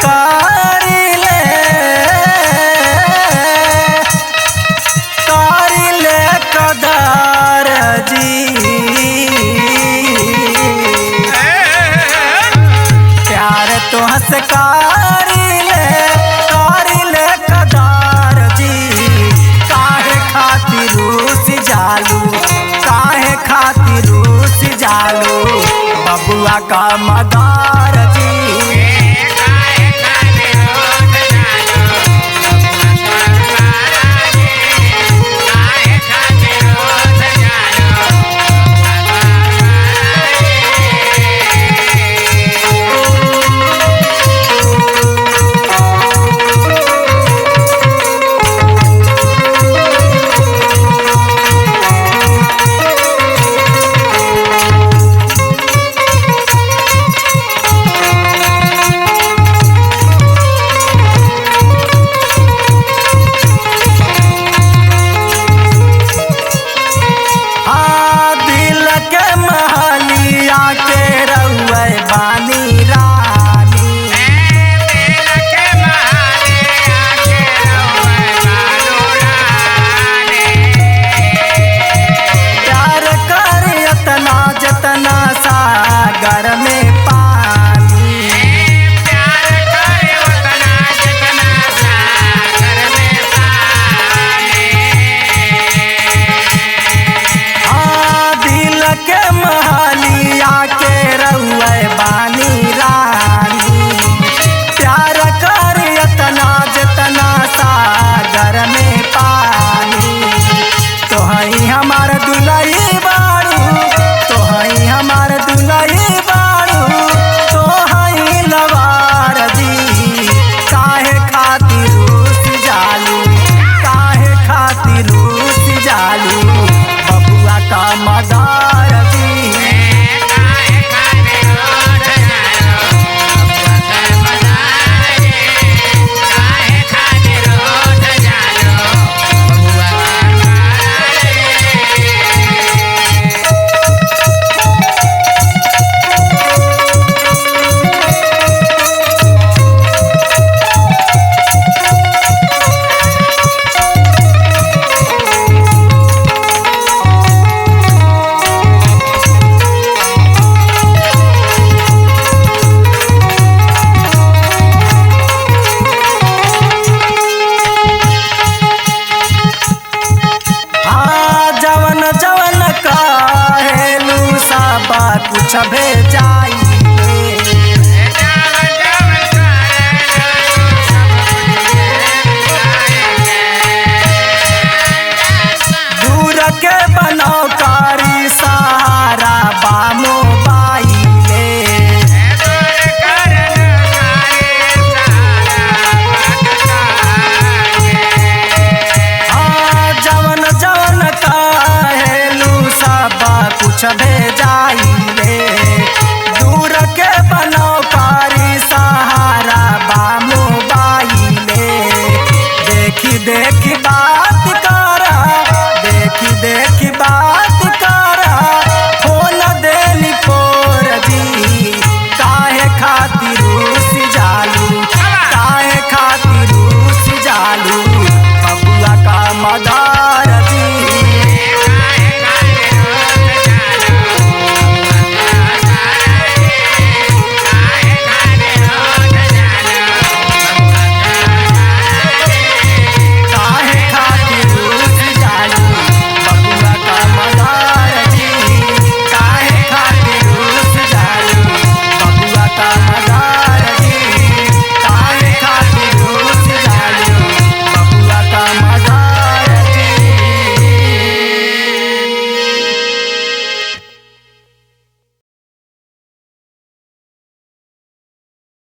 कारी ले कदार जी। प्यार तो हंस कारी ले कदार जी। काहे खातिर रूस जालू, काहे खातिर रूस जालू बबुआ का मदार जी। सागर में पानी प्यार करे उतना जितना सागर में पानी। हाँ दिल के महलिया के रउए बानी रानी। प्यार करे उतना जितना सागर में पानी। तो हई हमार दुलही बारू, तो हई हमार दुलही बारू, तो हई लवार जी। काहे खातिर रूस जालू, काहे खातिर रूस जालू बबुआ का मदार जी। काहे खातिर रूस जालू बबुआ का मदार जी। काहे खातिर रूस जालू बबुआ का मदार जी। जवन जवन काहेलू सबा कुछ भेजाई। दूर के बनाओ कारी सहारा बामो बाईले। हाँ जवन जवन काहेलू सबा कुछ भेजा